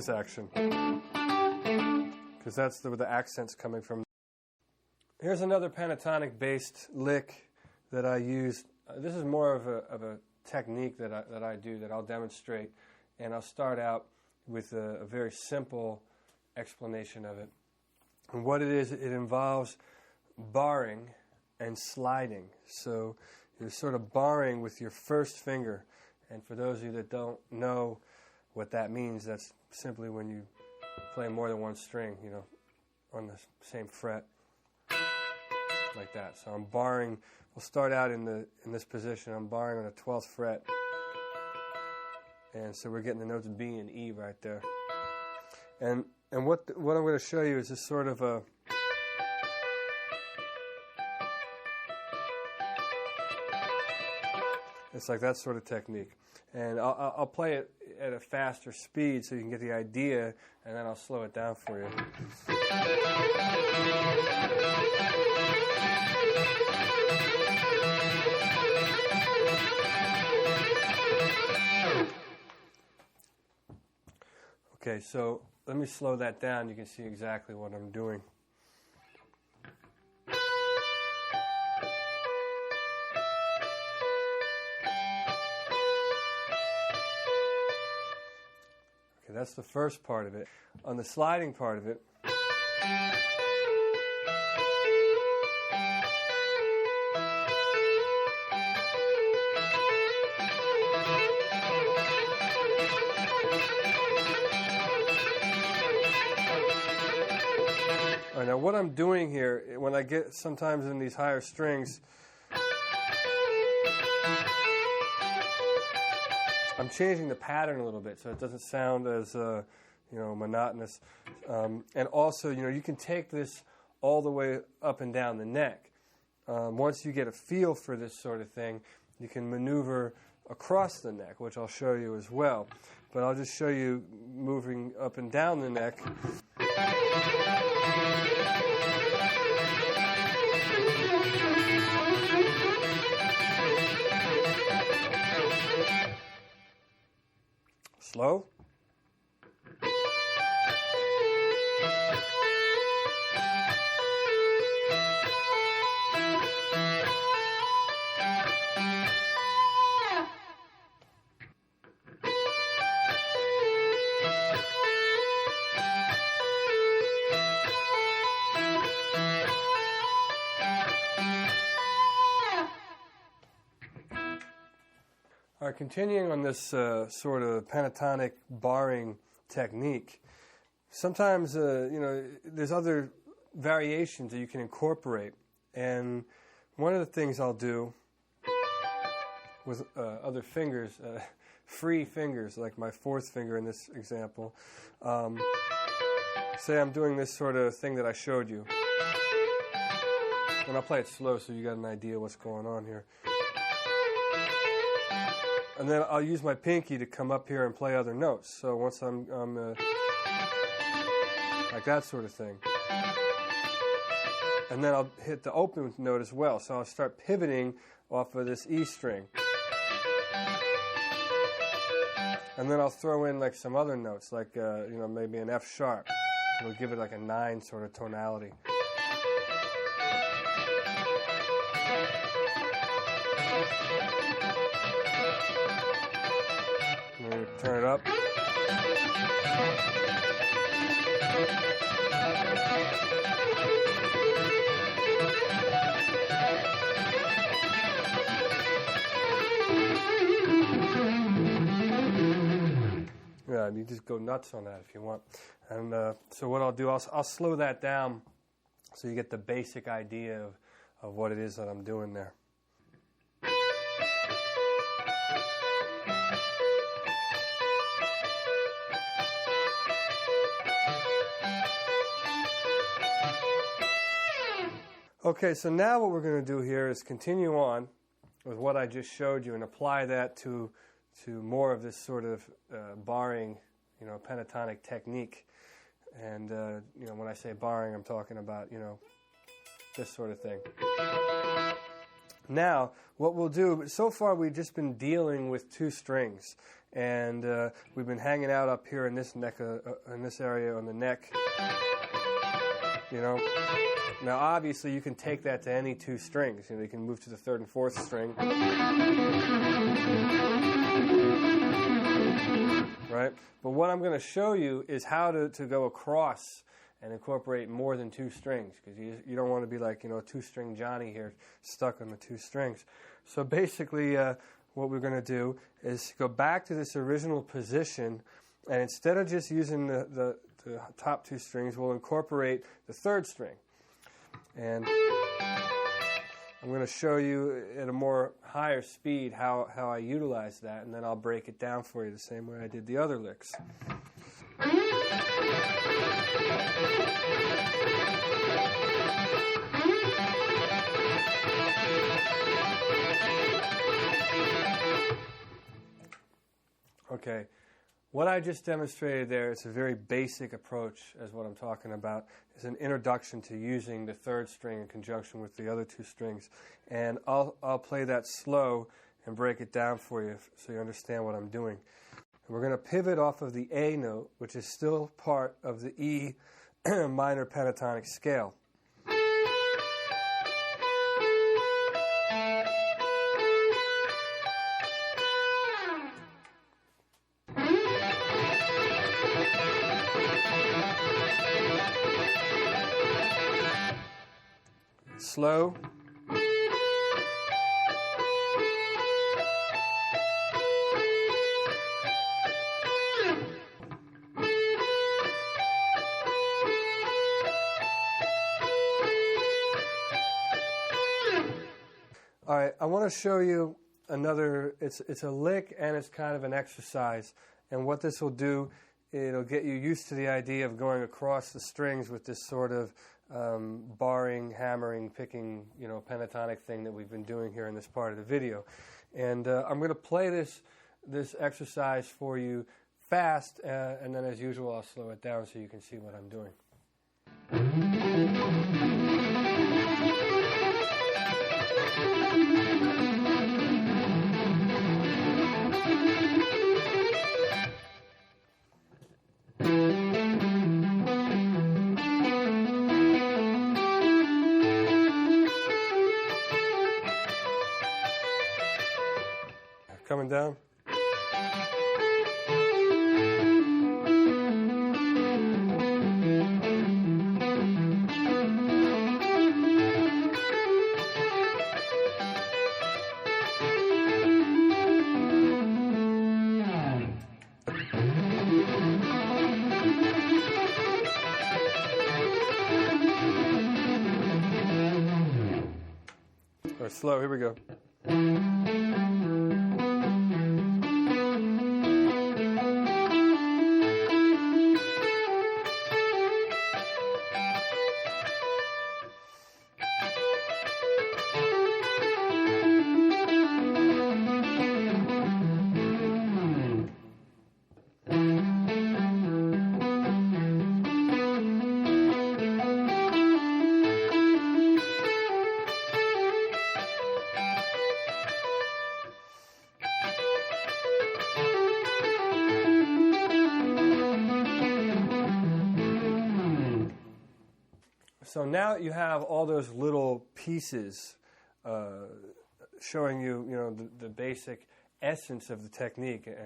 this action, because that's where the accent's coming from. Here's another pentatonic-based lick that I use. This is more of a technique that I do, that I'll demonstrate, and I'll start out with a very simple explanation of it. And what it is, it involves barring and sliding. So you're sort of barring with your first finger. And for those of you that don't know what that means, that's simply when you play more than one string, on the same fret, like that. So I'm barring. We'll start out in this position. I'm barring on the 12th fret, and so we're getting the notes B and E right there. And what I'm going to show you is this sort of a. It's like that sort of technique. And I'll play it at a faster speed so you can get the idea, and then I'll slow it down for you. Okay, so let me slow that down. You can see exactly what I'm doing. That's the first part of it. On the sliding part of it, all right, now what I'm doing here, when I get sometimes in these higher strings, I'm changing the pattern a little bit so it doesn't sound as monotonous. And also, you can take this all the way up and down the neck. Once you get a feel for this sort of thing, you can maneuver across the neck, which I'll show you as well. But I'll just show you moving up and down the neck. Slow. All right, continuing on this sort of pentatonic barring technique, sometimes, there's other variations that you can incorporate. And one of the things I'll do with other fingers, free fingers, like my fourth finger in this example, say I'm doing this sort of thing that I showed you. And I'll play it slow so you got an idea what's going on here. And then I'll use my pinky to come up here and play other notes. So once I'm like that sort of thing. And then I'll hit the open note as well. So I'll start pivoting off of this E string. And then I'll throw in like some other notes, like maybe an F sharp. It'll give it like a 9 sort of tonality. Turn it up. Yeah, you just go nuts on that if you want. And so what I'll do, I'll slow that down so you get the basic idea of what it is that I'm doing there. Okay, so now what we're going to do here is continue on with what I just showed you and apply that to more of this sort of barring, pentatonic technique. And, when I say barring, I'm talking about, this sort of thing. Now, what we'll do, so far we've just been dealing with 2 strings. and we've been hanging out up here in this neck, in this area on the neck. You know. Now, obviously, you can take that to any two strings. You know, you can move to the third and fourth string. Right? But what I'm going to show you is how to go across and incorporate more than two strings, because you don't want to be like, you know, a two-string Johnny here stuck on the two strings. So basically, what we're going to do is go back to this original position, and instead of just using the top two strings, we'll incorporate the third string. And I'm going to show you at a more higher speed how I utilize that, and then I'll break it down for you the same way I did the other licks. Okay, what I just demonstrated there is a very basic approach, as what I'm talking about. It's an introduction to using the third string in conjunction with the other two strings. And I'll play that slow and break it down for you so you understand what I'm doing. And we're going to pivot off of the A note, which is still part of the E minor pentatonic scale. Slow. All right, I want to show you another, it's a lick and it's kind of an exercise. And what this will do, it'll get you used to the idea of going across the strings with this sort of barring, hammering, picking, you know, pentatonic thing that we've been doing here in this part of the video. And I'm going to play this exercise for you fast, and then as usual I'll slow it down so you can see what I'm doing. Coming down. Or slow, here we go. So now you have all those little pieces showing you, you know, the basic essence of the technique. And